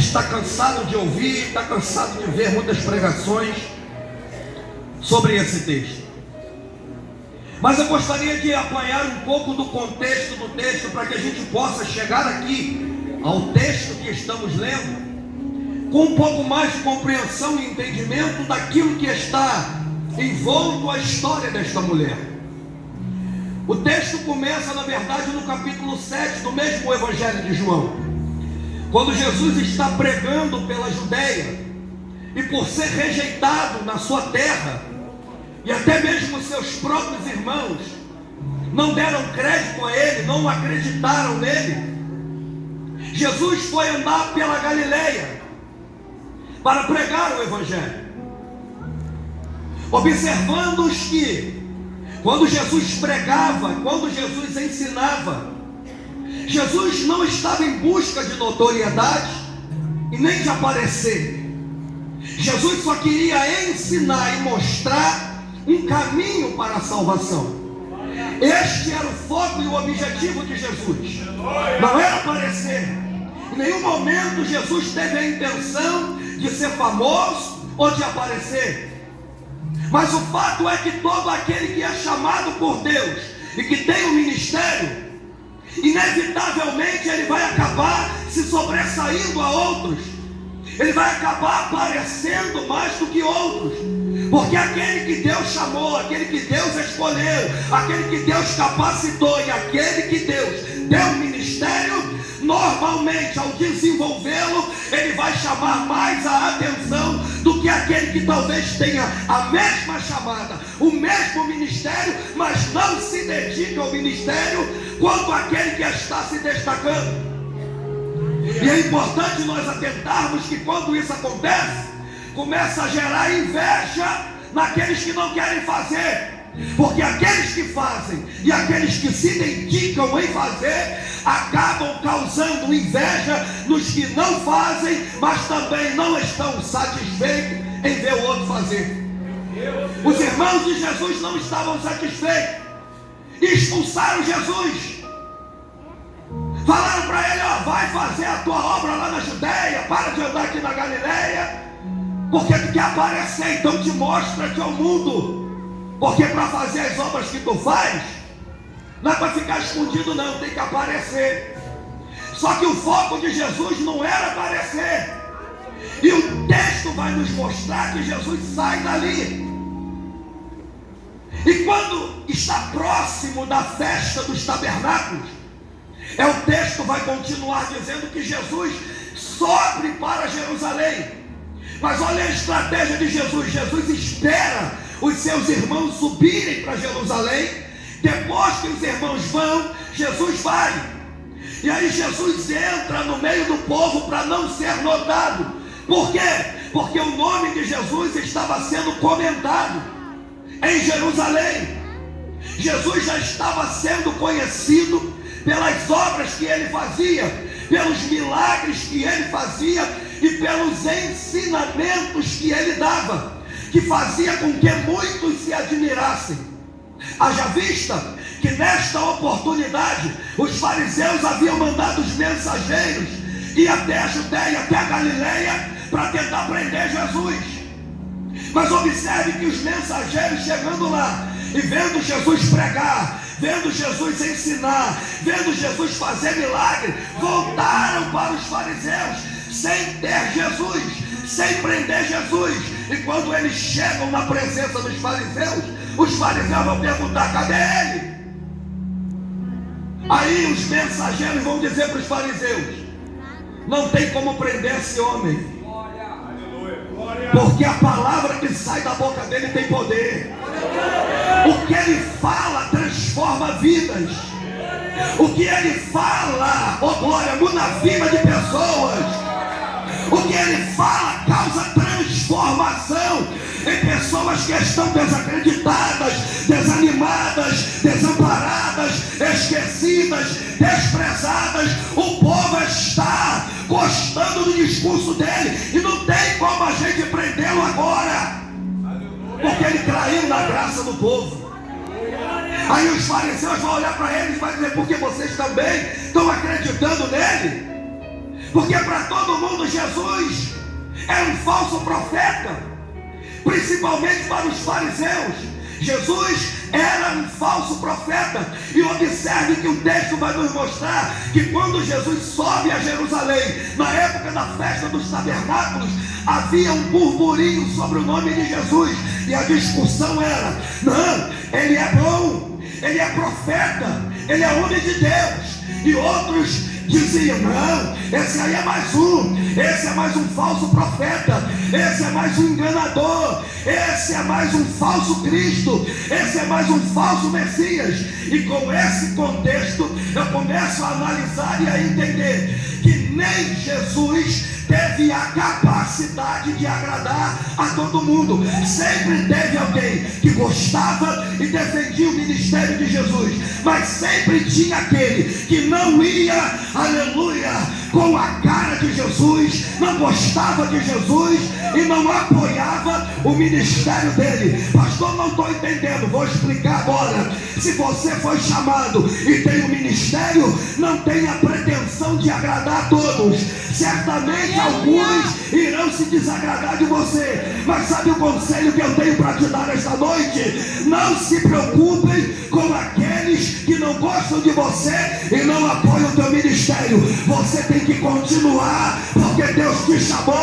está cansado de ouvir, está cansado de ver muitas pregações sobre esse texto. Mas eu gostaria de apanhar um pouco do contexto do texto para que a gente possa chegar aqui ao texto que estamos lendo com um pouco mais de compreensão e entendimento daquilo que está envolto a história desta mulher. O texto começa, na verdade, no capítulo 7 do mesmo Evangelho de João, quando Jesus está pregando pela Judeia, e por ser rejeitado na sua terra, e até mesmo seus próprios irmãos não deram crédito a ele, não acreditaram nele, Jesus foi andar pela Galileia para pregar o Evangelho, observando que quando Jesus pregava, quando Jesus ensinava, Jesus não estava em busca de notoriedade e nem de aparecer. Jesus só queria ensinar e mostrar um caminho para a salvação. Este era o foco e o objetivo de Jesus. Não era aparecer. Em nenhum momento Jesus teve a intenção de ser famoso ou de aparecer. Mas o fato é que todo aquele que é chamado por Deus e que tem um ministério, inevitavelmente ele vai acabar se sobressaindo a outros. Ele vai acabar aparecendo mais do que outros, porque aquele que Deus chamou, aquele que Deus escolheu, aquele que Deus capacitou e aquele que Deus deu um ministério, normalmente ao desenvolvê-lo, ele vai chamar mais a atenção do que aquele que talvez tenha a mesma chamada, o mesmo ministério, mas não se dedica ao ministério quanto aquele que está se destacando. E é importante nós atentarmos que quando isso acontece, começa a gerar inveja naqueles que não querem fazer, porque aqueles que fazem e aqueles que se dedicam em fazer acabam causando inveja nos que não fazem, mas também não estão satisfeitos em ver o outro fazer. Os irmãos de Jesus não estavam satisfeitos, expulsaram Jesus. Falaram para ele: ó, vai fazer a tua obra lá na Judeia, para de andar aqui na Galileia, porque tu quer aparecer, então te mostra-te ao mundo, porque para fazer as obras que tu faz, não é para ficar escondido não, tem que aparecer. Só que o foco de Jesus não era aparecer, e o texto vai nos mostrar que Jesus sai dali, e quando está próximo da festa dos tabernáculos, o texto vai continuar dizendo que Jesus sobe para Jerusalém. Mas olha a estratégia de Jesus. Jesus espera os seus irmãos subirem para Jerusalém. Depois que os irmãos vão, Jesus vai. E aí Jesus entra no meio do povo para não ser notado. Por quê? Porque o nome de Jesus estava sendo comentado em Jerusalém. Jesus já estava sendo conhecido pelas obras que ele fazia, pelos milagres que ele fazia e pelos ensinamentos que ele dava, que fazia com que muitos se admirassem. Haja vista que nesta oportunidade os fariseus haviam mandado os mensageiros ir até a Judeia, até a Galileia, para tentar prender Jesus. Mas observe que os mensageiros chegando lá e vendo Jesus pregar, vendo Jesus ensinar, vendo Jesus fazer milagre, voltaram para os fariseus sem ter Jesus, sem prender Jesus. E quando eles chegam na presença dos fariseus, os fariseus vão perguntar: cadê ele? Aí os mensageiros vão dizer para os fariseus: não tem como prender esse homem, porque a palavra que sai da boca dele tem poder. O que ele fala transforma vidas. O que ele fala, oh glória, muda a vida de pessoas. O que ele fala causa transformação em pessoas que estão desacreditadas, desanimadas, desamparadas, esquecidas, desprezadas. O povo está gostando do discurso dele e não tem como a gente prendê-lo agora, porque ele traiu na graça do povo. Aí os fariseus vão olhar para eles e vão dizer: porque vocês também estão acreditando nele? Porque para todo mundo Jesus era um falso profeta, principalmente para os fariseus. Jesus era um falso profeta. E observe que o texto vai nos mostrar que quando Jesus sobe a Jerusalém, na época da festa dos tabernáculos, havia um burburinho sobre o nome de Jesus. E a discussão era: não, ele é bom, ele é profeta, ele é homem de Deus. E outros diziam: não, esse aí é mais um, esse é mais um falso profeta, esse é mais um enganador, esse é mais um falso Cristo, esse é mais um falso Messias. E com esse contexto eu começo a analisar e a entender que nem Jesus teve a capacidade de agradar a todo mundo. Sempre teve alguém que gostava e defendia o ministério de Jesus, mas sempre tinha aquele que não ia, aleluia, com a cara de Jesus, não gostava de Jesus e não apoiava o ministério dele. Pastor, não estou entendendo, vou explicar agora. Se você foi chamado e tem um ministério, não tenha pretensão de agradar a todos. Certamente alguns irão se desagradar de você, mas sabe o conselho que eu tenho para te dar esta noite? Não se preocupem com aqueles que não gostam de você e não apoiam o teu ministério. Você tem que continuar, porque Deus te chamou,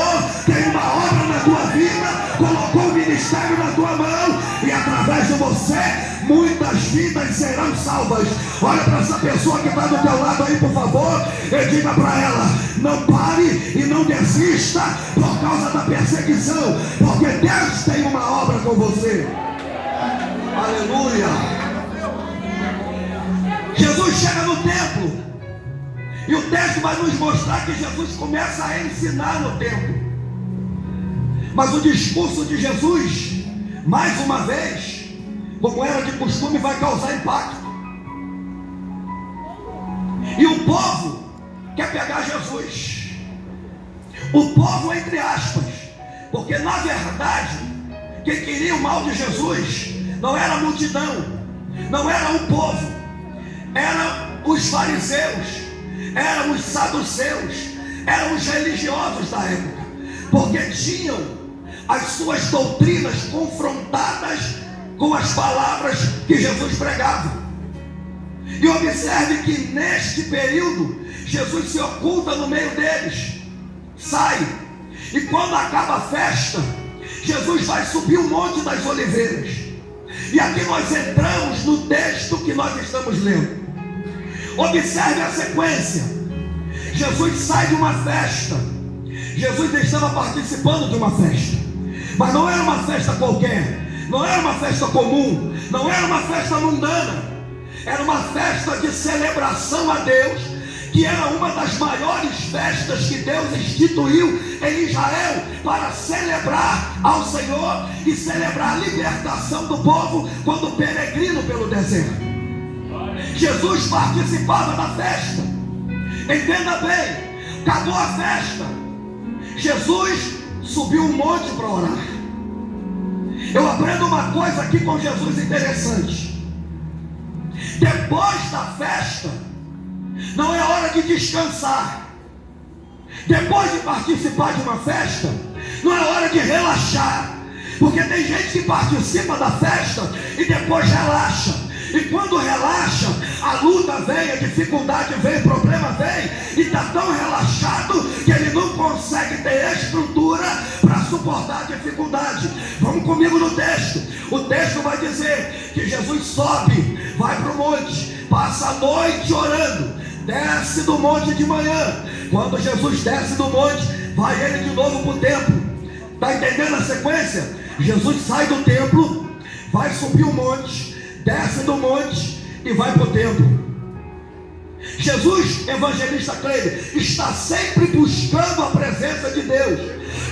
tem uma obra na tua vida, colocou o ministério na tua mão, e através de você muitas vidas serão salvas. Olha para essa pessoa que está do teu lado aí, por favor, e diga para ela: não pare e não desista por causa da perseguição, porque Deus tem uma obra com você. Aleluia. Jesus chega no templo, e o texto vai nos mostrar que Jesus começa a ensinar no templo. Mas o discurso de Jesus, mais uma vez, como era de costume, vai causar impacto. E o povo quer pegar Jesus. O povo, entre aspas, porque na verdade quem queria o mal de Jesus não era a multidão, não era o povo, eram os fariseus, eram os saduceus, eram os religiosos da época, porque tinham as suas doutrinas confrontadas com as palavras que Jesus pregava. E observe que neste período Jesus se oculta no meio deles, sai, e quando acaba a festa, Jesus vai subir o Monte das Oliveiras. E aqui nós entramos no texto que nós estamos lendo. Observe a sequência. Jesus sai de uma festa. Jesus estava participando de uma festa, mas não era uma festa qualquer, não era uma festa comum, não era uma festa mundana, era uma festa de celebração a Deus, que era uma das maiores festas que Deus instituiu em Israel para celebrar ao Senhor e celebrar a libertação do povo quando peregrino pelo deserto. Jesus participava da festa. Entenda bem, acabou a festa, Jesus subiu um monte para orar. Eu aprendo uma coisa aqui com Jesus interessante. Depois da festa, não é hora de descansar. Depois de participar de uma festa, não é hora de relaxar. Porque tem gente que participa da festa e depois relaxa. E quando relaxa, a luta vem, a dificuldade vem, o problema vem, e está tão relaxado que ele não consegue ter estrutura para suportar a dificuldade. Vamos comigo no texto. O texto vai dizer que Jesus sobe, vai para o monte, passa a noite orando, desce do monte de manhã. Quando Jesus desce do monte, vai ele de novo para o templo. Está entendendo a sequência? Jesus sai do templo, vai subir o monte, desce do monte e vai para o templo. Jesus, evangelista Cleide, está sempre buscando a presença de Deus.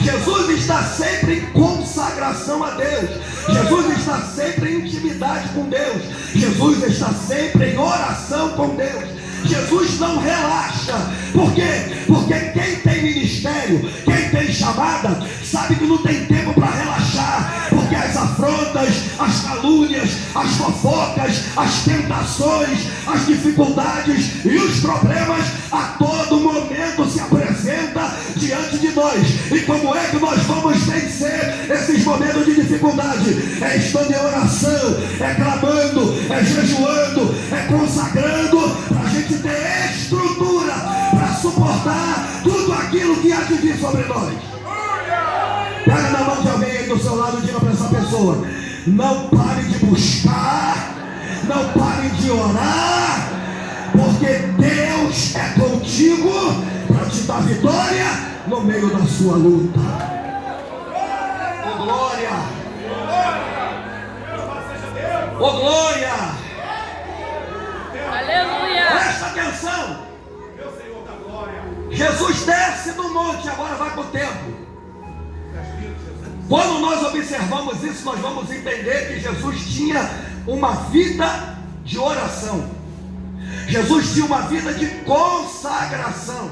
Jesus está sempre em consagração a Deus. Jesus está sempre em intimidade com Deus. Jesus está sempre em oração com Deus. Jesus não relaxa. Por quê? Porque quem tem ministério, quem tem chamada, sabe que não tem tempo para relaxar. Porque as afrontas, as calúnias, as fofocas, as tentações, as dificuldades e os problemas a todo momento se apresentam nós. E como é que nós vamos vencer esses momentos de dificuldade? É estando em oração, é clamando, é jejuando, é consagrando, para a gente ter estrutura para suportar tudo aquilo que há de vir sobre nós. Pega na mão de alguém aí do seu lado e diga para essa pessoa: não pare de buscar, não pare de orar, porque Deus é contigo para te dar vitória no meio da sua luta. Oh glória! Oh glória! Aleluia! Presta atenção! Jesus desce do monte, agora vai para o templo. Quando nós observamos isso, nós vamos entender que Jesus tinha uma vida de oração. Jesus tinha uma vida de consagração.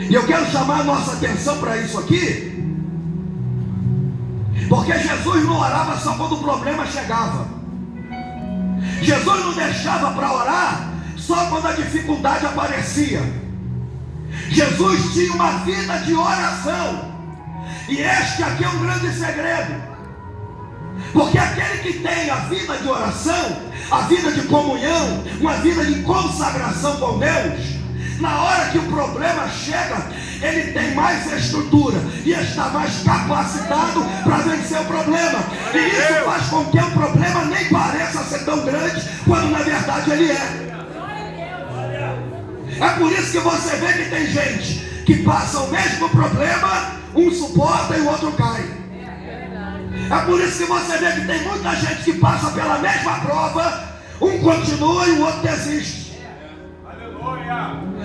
E eu quero chamar a nossa atenção para isso aqui, porque Jesus não orava só quando o problema chegava. Jesus não deixava para orar só quando a dificuldade aparecia. Jesus tinha uma vida de oração. E este aqui é um grande segredo, porque aquele que tem a vida de oração, a vida de comunhão, uma vida de consagração com Deus, na hora que o problema chega, ele tem mais estrutura e está mais capacitado para vencer o problema. E isso faz com que o problema nem pareça ser tão grande quando na verdade ele é. É por isso que você vê que tem gente que passa o mesmo problema, um suporta e o outro cai. É por isso que você vê que tem muita gente que passa pela mesma prova, um continua e o outro desiste.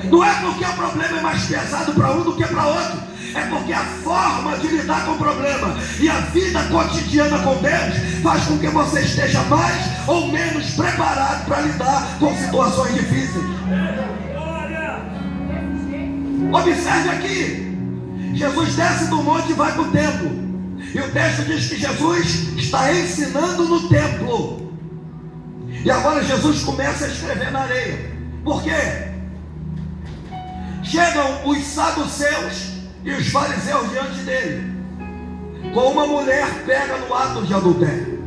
Não é porque o problema é mais pesado para um do que para outro, é porque a forma de lidar com o problema e a vida cotidiana com Deus faz com que você esteja mais ou menos preparado para lidar com situações difíceis. Observe aqui, Jesus desce do monte e vai para o templo, e o texto diz que Jesus está ensinando no templo. E agora Jesus começa a escrever na areia. Por quê? Chegam os saduceus e os fariseus diante dele, com uma mulher pega no ato de adultério.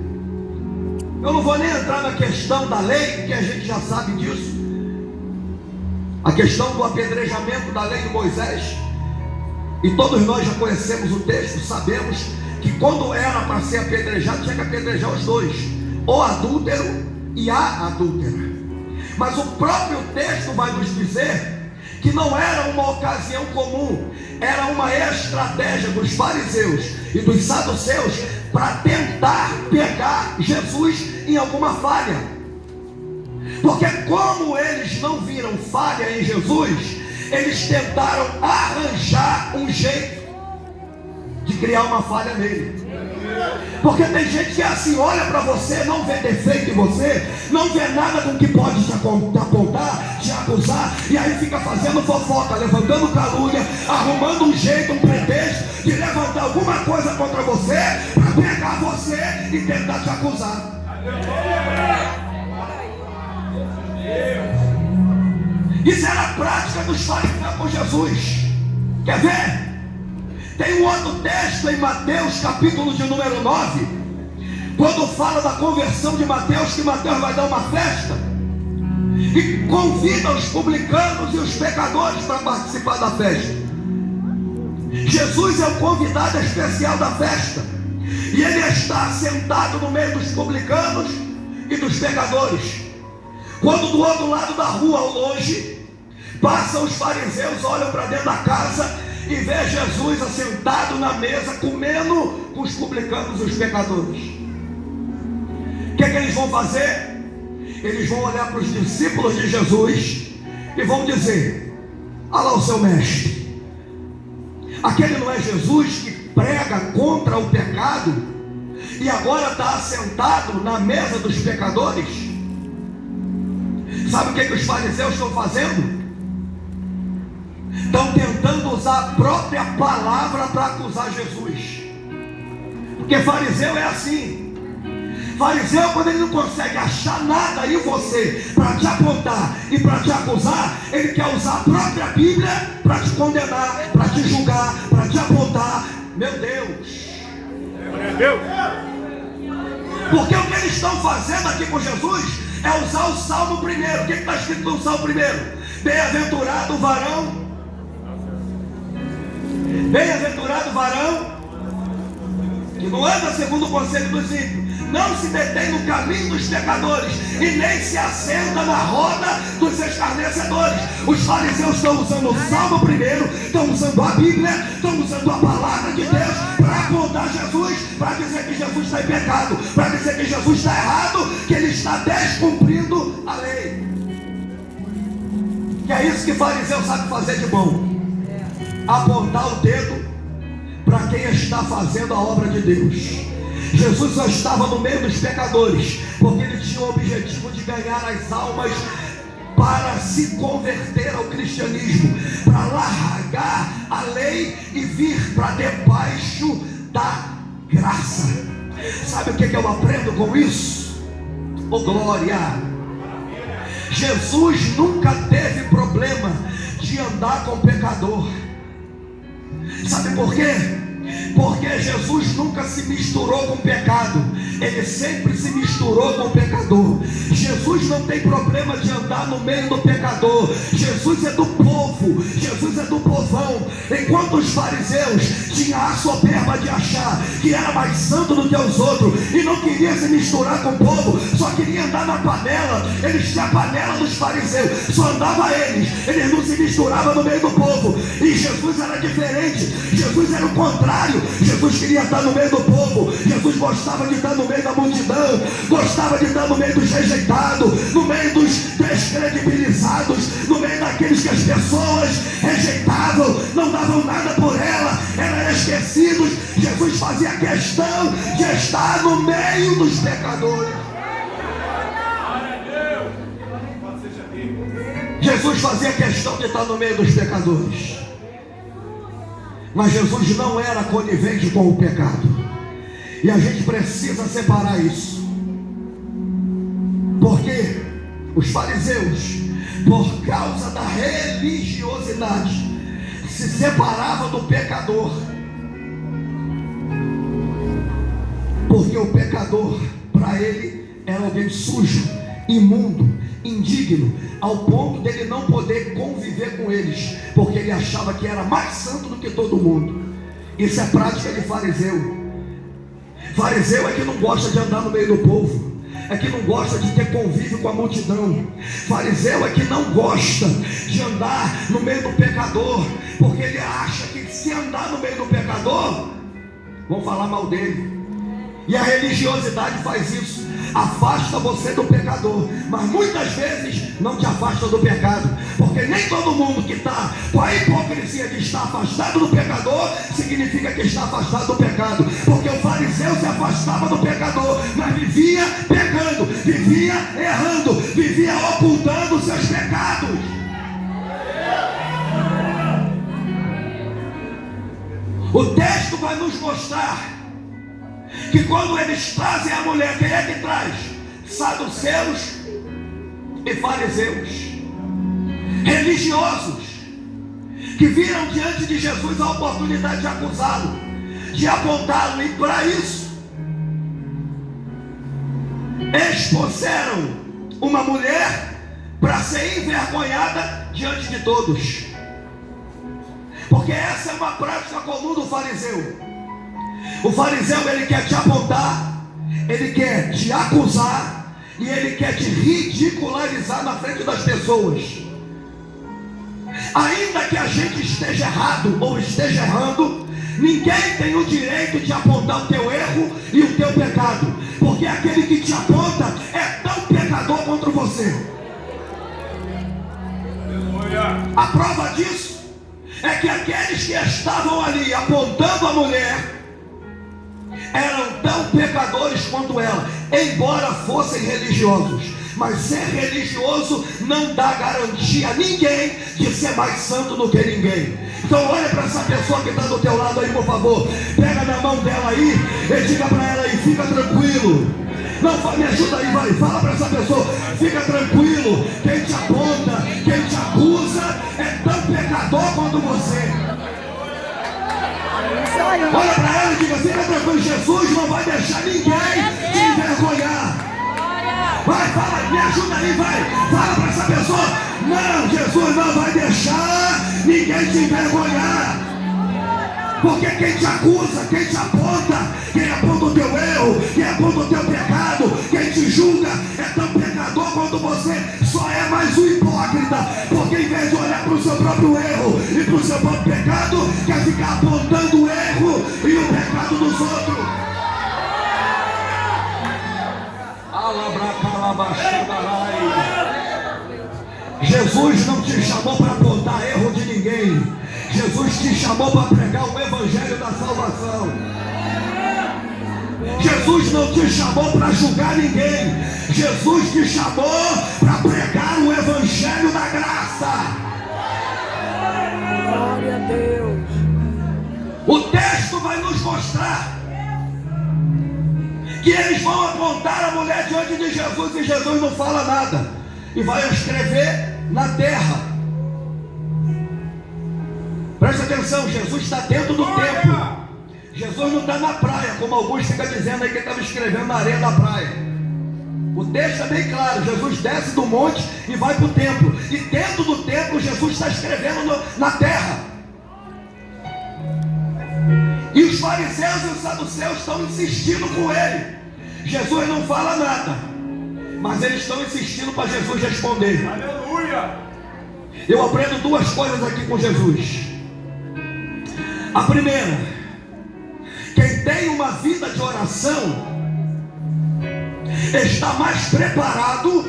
Eu não vou nem entrar na questão da lei, que a gente já sabe disso. A questão do apedrejamento da lei de Moisés. E todos nós já conhecemos o texto, sabemos que quando era para ser apedrejado, tinha que apedrejar os dois, o adúltero e a adúltera. Mas o próprio texto vai nos dizer que não era uma ocasião comum, era uma estratégia dos fariseus e dos saduceus para tentar pegar Jesus em alguma falha. Porque como eles não viram falha em Jesus, eles tentaram arranjar um jeito de criar uma falha nele. Porque tem gente que é assim, olha para você, não vê defeito em você, não vê nada com que pode te apontar, te acusar, e aí fica fazendo fofoca, levantando calúnia, arrumando um jeito, um pretexto de levantar alguma coisa contra você, para pegar você e tentar te acusar. Isso era a prática dos fariseus com Jesus. Quer ver? Tem um outro texto em Mateus, capítulo de número 9, quando fala da conversão de Mateus, que Mateus vai dar uma festa e convida os publicanos e os pecadores para participar da festa. Jesus é o convidado especial da festa, e ele está sentado no meio dos publicanos e dos pecadores. Quando do outro lado da rua, ao longe, passam os fariseus, olham para dentro da casa e vê Jesus assentado na mesa, comendo com os publicanos e os pecadores. O que eles vão fazer? Eles vão olhar para os discípulos de Jesus e vão dizer: olha lá o seu mestre, aquele não é Jesus que prega contra o pecado e agora está assentado na mesa dos pecadores? Sabe o que os fariseus estão fazendo? Estão tentando usar a própria palavra para acusar Jesus. Porque fariseu é assim. Fariseu, quando ele não consegue achar nada em você para te apontar e para te acusar, ele quer usar a própria Bíblia para para te condenar, para te julgar, para te apontar. Meu Deus! Porque o que eles estão fazendo aqui com Jesus é usar o Salmo primeiro. O que está escrito no Salmo primeiro? Bem-aventurado o varão. Bem-aventurado o varão que não anda segundo o conselho dos ímpios, não se detém no caminho dos pecadores e nem se assenta na roda dos escarnecedores. Os fariseus estão usando o Salmo primeiro, estão usando a Bíblia, estão usando a palavra de Deus para apontar Jesus, para dizer que Jesus está em pecado, para dizer que Jesus está errado, que ele está descumprindo a lei. Que é isso que fariseu sabe fazer de bom: apontar o dedo para quem está fazendo a obra de Deus. Jesus só estava no meio dos pecadores porque ele tinha o objetivo de ganhar as almas para se converter ao cristianismo, para largar a lei e vir para debaixo da graça. Sabe o que eu aprendo com isso? Oh glória! Jesus nunca teve problema de andar com pecador. Sabe por quê? Porque Jesus nunca se misturou com o pecado, ele sempre se misturou com o pecador. Jesus não tem problema de andar no meio do pecador. Jesus é do povo, Jesus é do povão. Enquanto os fariseus tinham a soberba de achar que era mais santo do que os outros e não queria se misturar com o povo, só queria andar na panela. Eles tinham a panela dos fariseus, só andava eles não se misturavam no meio do povo. E Jesus era diferente, Jesus era o contrário. Jesus queria estar no meio do povo. Jesus gostava de estar no meio da multidão, gostava de estar no meio dos rejeitados, no meio dos descredibilizados, no meio daqueles que as pessoas rejeitavam, não davam nada por ela, eram esquecidos. Jesus fazia questão de estar no meio dos pecadores. Jesus fazia questão de estar no meio dos pecadores. Mas Jesus não era conivente com o pecado. E a gente precisa separar isso. Porque os fariseus, por causa da religiosidade, se separavam do pecador. Porque o pecador, para ele, era alguém sujo, imundo, indigno, ao ponto dele não poder conviver com eles, porque ele achava que era mais santo do que todo mundo. Isso é prática de fariseu. Fariseu é que não gosta de andar no meio do povo, é que não gosta de ter convívio com a multidão. Fariseu é que não gosta de andar no meio do pecador, porque ele acha que se andar no meio do pecador, vão falar mal dele. E a religiosidade faz isso, afasta você do pecador, mas muitas vezes não te afasta do pecado, porque nem todo mundo que está com a hipocrisia de estar afastado do pecador significa que está afastado do pecado. Porque o fariseu se afastava do pecador, mas vivia pecando, vivia errando, vivia ocultando os seus pecados. O texto vai nos mostrar que quando eles trazem a mulher, quem é que traz? Saduceus e fariseus, religiosos, que viram diante de Jesus a oportunidade de acusá-lo, de apontá-lo, e para isso expuseram uma mulher para ser envergonhada diante de todos. Porque essa é uma prática comum do fariseu. O fariseu, ele quer te apontar, ele quer te acusar e ele quer te ridicularizar na frente das pessoas. Ainda que a gente esteja errado ou esteja errando, ninguém tem o direito de apontar o teu erro e o teu pecado, porque aquele que te aponta é tão pecador contra você. A prova disso é que aqueles que estavam ali apontando a mulher eram tão pecadores quanto ela, embora fossem religiosos. Mas ser religioso não dá garantia a ninguém de ser mais santo do que ninguém. Então olha para essa pessoa que está do teu lado aí, por favor, pega na mão dela aí e diga para ela aí: fica tranquilo. Não, me ajuda aí, vai, fala para essa pessoa: fica tranquilo, quem te aponta, quem te acusa é tão pecador pecador quanto você. Olha para ela e diga assim: fica tranquilo, Jesus não vai deixar ninguém te envergonhar. Vai, fala, me ajuda aí, vai. Fala para essa pessoa: não, Jesus não vai deixar ninguém te envergonhar. Porque quem te acusa, quem te aponta, quem aponta o teu erro, quem aponta o teu pecado, quem te julga é tão pecador quanto você. Só é mais um hipócrita, porque em vez de olhar para o seu próprio erro e para o seu próprio pecado, quer ficar apontando o erro e o pecado dos outros. Jesus não te chamou para apontar erro de ninguém. Jesus te chamou para pregar o evangelho da salvação. Jesus não te chamou para julgar ninguém. Jesus te chamou para pregar o evangelho da graça. Glória a Deus. O texto vai nos mostrar que eles vão apontar a mulher diante de Jesus e Jesus não fala nada e vai escrever na terra. Presta atenção, Jesus está dentro do templo. Jesus não está na praia, como alguns ficam dizendo aí que estava escrevendo na areia da praia. O texto é bem claro: Jesus desce do monte e vai para o templo. E dentro do templo Jesus está escrevendo na terra. E os fariseus e os saduceus estão insistindo com ele. Jesus não fala nada, mas eles estão insistindo para Jesus responder. Aleluia! Eu aprendo duas coisas aqui com Jesus. A primeira: quem tem uma vida de oração está mais preparado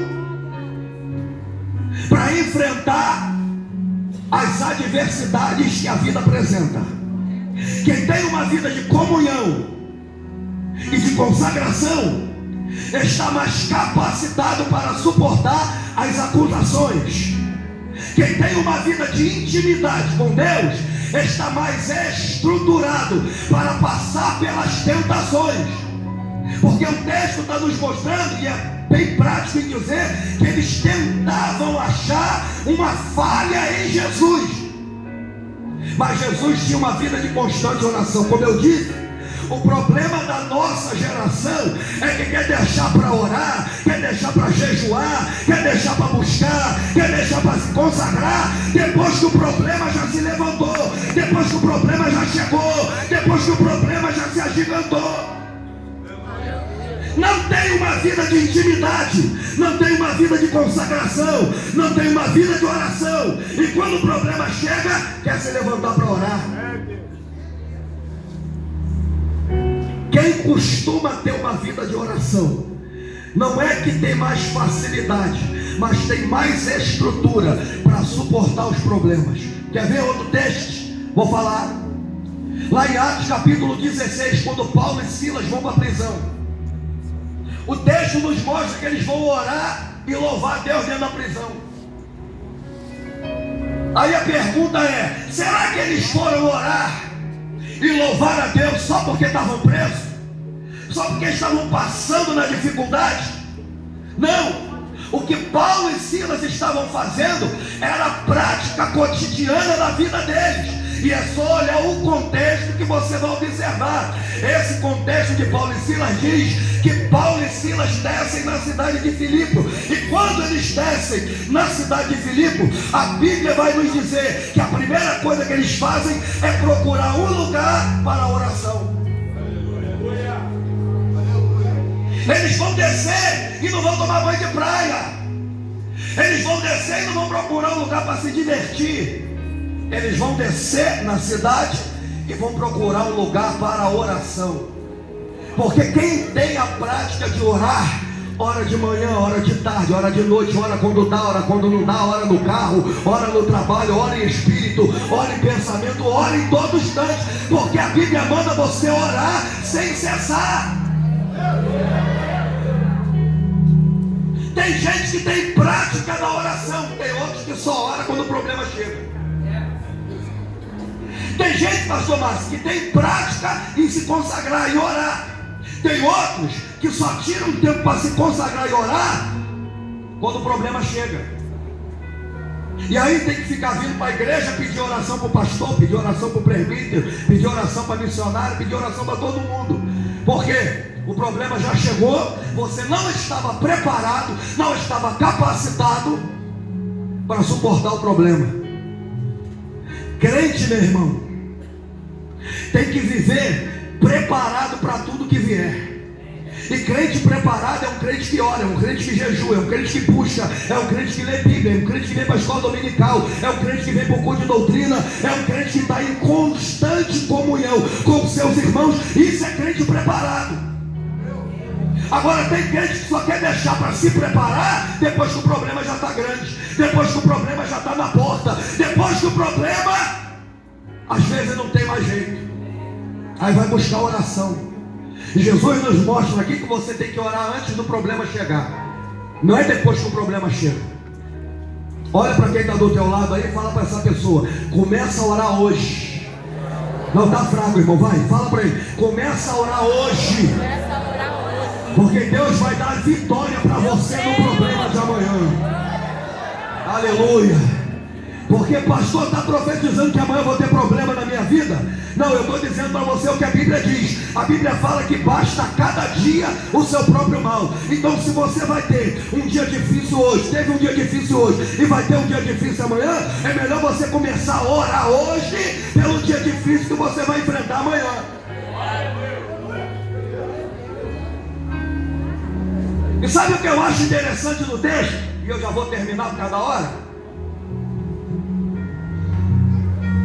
para enfrentar as adversidades que a vida apresenta. Quem tem uma vida de comunhão e de consagração está mais capacitado para suportar as acusações. Quem tem uma vida de intimidade com Deus está mais estruturado para passar pelas tentações. Porque o texto está nos mostrando, e é bem prático em dizer, que eles tentavam achar uma falha em Jesus. Mas Jesus tinha uma vida de constante oração. Como eu disse, o problema da nossa geração é que quer deixar para orar, quer deixar para jejuar, quer deixar para buscar, quer deixar para se consagrar, depois que o problema já se levantou, depois que o problema já chegou, depois que o problema já se agigantou. Não tem uma vida de intimidade, não tem uma vida de consagração, não tem uma vida de oração, e quando o problema chega, quer se levantar para orar. Quem costuma ter uma vida de oração não é que tem mais facilidade, mas tem mais estrutura para suportar os problemas. Quer ver outro texto? Vou falar lá em Atos capítulo 16, quando Paulo e Silas vão para a prisão. O texto nos mostra que eles vão orar e louvar a Deus dentro da prisão. Aí a pergunta é: será que eles foram orar e louvar a Deus só porque estavam presos? Só porque estavam passando na dificuldade? Não. O que Paulo e Silas estavam fazendo era a prática cotidiana da vida deles. E é só olhar o contexto que você vai observar. Esse contexto de Paulo e Silas diz que Paulo e Silas descem na cidade de Filipe. E quando eles descem na cidade de Filipe, a Bíblia vai nos dizer que a primeira coisa que eles fazem é procurar um lugar para a oração. Eles vão descer e não vão tomar banho de praia. Eles vão descer e não vão procurar um lugar para se divertir. Eles vão descer na cidade e vão procurar um lugar para a oração. Porque quem tem a prática de orar, ora de manhã, ora de tarde, ora de noite, ora quando dá, ora quando não dá, ora no carro, ora no trabalho, ora em espírito, ora em pensamento, ora em todo instante. Porque a Bíblia manda você orar sem cessar. Tem gente que tem prática na oração, tem outros que só ora quando o problema chega. Tem gente, pastor Márcio, que tem prática em se consagrar e orar. Tem outros que só tiram um tempo para se consagrar e orar quando o problema chega. E aí tem que ficar vindo para a igreja, pedir oração para o pastor, pedir oração para o presbítero, pedir oração para missionário, pedir oração para todo mundo. Por quê? O problema já chegou, você não estava preparado, não estava capacitado para suportar o problema. Crente, meu irmão, tem que viver preparado para tudo que vier. E crente preparado é um crente que ora, é um crente que jejua, é um crente que puxa, é um crente que lê Bíblia, é um crente que vem para a escola dominical, é um crente que vem para o culto de doutrina, é um crente que está em constante comunhão com seus irmãos. Isso é crente preparado. Agora tem crente que só quer deixar para se preparar depois que o problema já está grande, depois que o problema já está na porta, depois que o problema às vezes não tem mais jeito, aí vai buscar oração. Jesus nos mostra aqui que você tem que orar antes do problema chegar, não é depois que o problema chega. Olha para quem está do teu lado aí e fala para essa pessoa: começa a orar hoje. Não está fraco, irmão, vai, fala para ele: começa a orar hoje, porque Deus vai dar vitória para você no problema de amanhã. Aleluia. Porque pastor está profetizando que amanhã eu vou ter problema na minha vida. Não, eu estou dizendo para você o que a Bíblia diz. A Bíblia fala que basta cada dia o seu próprio mal. Então se você vai ter um dia difícil hoje, teve um dia difícil hoje e vai ter um dia difícil amanhã, é melhor você começar a orar hoje pelo dia difícil que você vai enfrentar amanhã. E sabe o que eu acho interessante no texto? E eu já vou terminar por cada hora.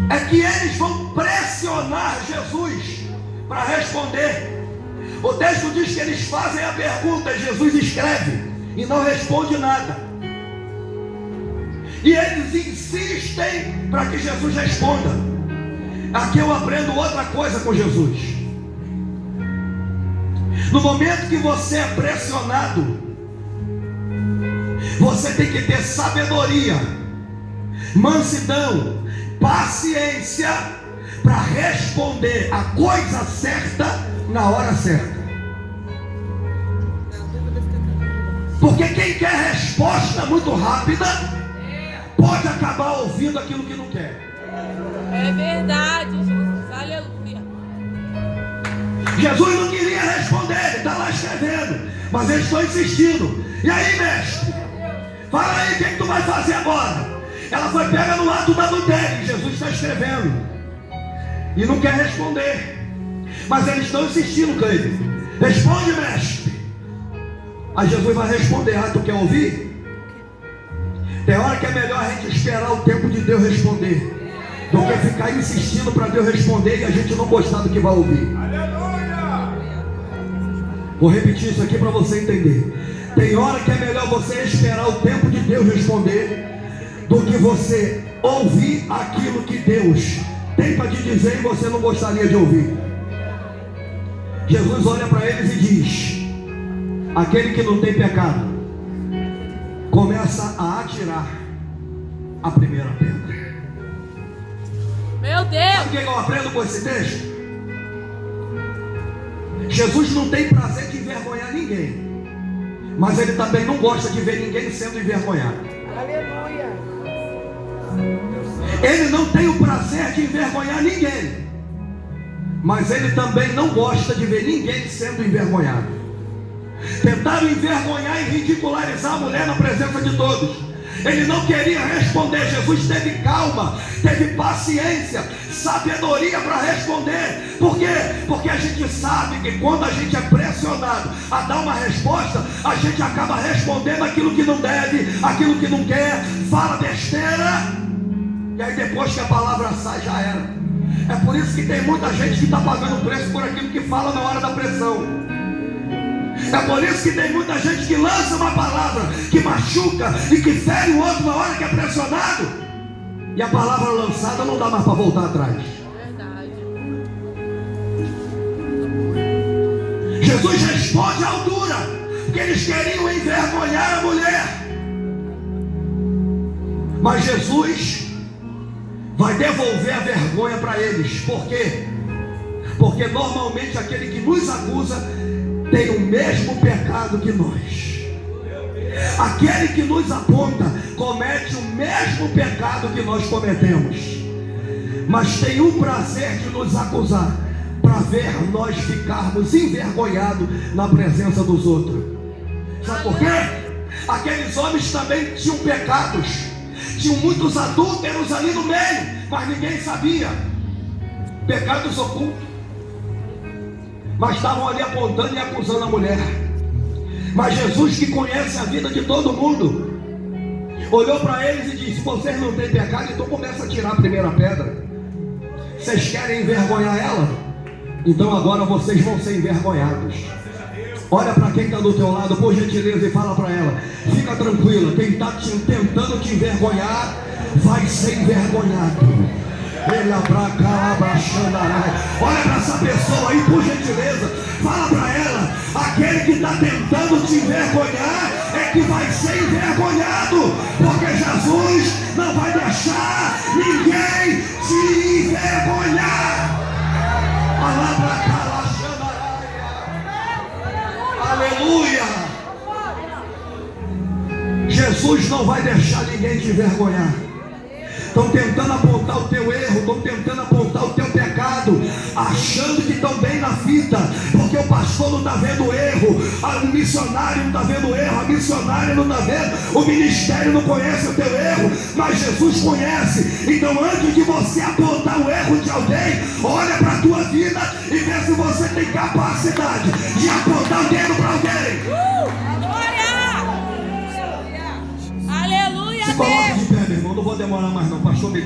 É que eles vão pressionar Jesus para responder. O texto diz que eles fazem a pergunta e Jesus escreve e não responde nada. E eles insistem para que Jesus responda. Aqui eu aprendo outra coisa com Jesus. No momento que você é pressionado, você tem que ter sabedoria, mansidão, paciência para responder a coisa certa na hora certa. Porque quem quer resposta muito rápida pode acabar ouvindo aquilo que não quer. É verdade, Jesus, aleluia. Jesus não queria responder, ele está lá escrevendo, mas eles estão insistindo. E aí, mestre, fala aí o que tu vai fazer agora. Ela foi pega no ato do adultério, Jesus está escrevendo e não quer responder, mas eles estão insistindo, Cleiton. Responde, mestre. Aí Jesus vai responder. Ah, tu quer ouvir? Tem hora que é melhor a gente esperar o tempo de Deus responder do que ficar insistindo para Deus responder e a gente não gostar do que vai ouvir. Vou repetir isso aqui para você entender. Tem hora que é melhor você esperar o tempo de Deus responder do que você ouvir aquilo que Deus tem para te dizer e você não gostaria de ouvir. Jesus olha para eles e diz: aquele que não tem pecado começa a atirar a primeira pedra. Meu Deus! Sabe o que eu aprendo com esse texto? Jesus não tem prazer de envergonhar ninguém, mas ele também não gosta de ver ninguém sendo envergonhado. Aleluia! Ele não tem o prazer de envergonhar ninguém, mas ele também não gosta de ver ninguém sendo envergonhado. Tentaram envergonhar e ridicularizar a mulher na presença de todos. Ele não queria responder. Jesus teve calma, teve paciência, sabedoria para responder. Por quê? Porque a gente sabe que quando a gente é pressionado a dar uma resposta, a gente acaba respondendo aquilo que não deve, aquilo que não quer, fala besteira, e aí depois que a palavra sai já era. É por isso que tem muita gente que está pagando preço por aquilo que fala na hora da pressão. É por isso que tem muita gente que lança uma palavra que machuca e que fere o outro na hora que é pressionado, e a palavra lançada não dá mais para voltar atrás. Verdade. Jesus responde à altura, porque eles queriam envergonhar a mulher, mas Jesus vai devolver a vergonha para eles. Por quê? Porque normalmente aquele que nos acusa tem o mesmo pecado que nós. Aquele que nos aponta comete o mesmo pecado que nós cometemos, mas tem o prazer de nos acusar, para ver nós ficarmos envergonhados na presença dos outros. Sabe por quê? Aqueles homens também tinham pecados, tinham muitos adúlteros ali no meio, mas ninguém sabia. Pecados ocultos, mas estavam ali apontando e acusando a mulher. Mas Jesus, que conhece a vida de todo mundo, olhou para eles e disse: vocês não têm pecado, então começa a tirar a primeira pedra. Vocês querem envergonhar ela? Então agora vocês vão ser envergonhados. Olha para quem está do teu lado, por gentileza, e fala para ela: fica tranquila, quem está tentando te envergonhar vai ser envergonhado. Olha para essa pessoa aí, por gentileza, fala para ela: aquele que está tentando te envergonhar é que vai ser envergonhado, porque Jesus não vai deixar ninguém te envergonhar. Aleluia. Jesus não vai deixar ninguém te envergonhar. Estão tentando apontar o teu erro, estão tentando apontar o teu pecado, achando que estão bem na fita, porque o pastor não está vendo o erro, o missionário não está vendo o erro, a missionária não está vendo, o ministério não conhece o teu erro, mas Jesus conhece. Então, antes de você apontar o erro de alguém, olha para a tua vida e vê se você tem capacidade de apontar o dedo para alguém. Glória! Aleluia, Se coloque de pé, meu irmão, não vou demorar mais não, pastor me deu.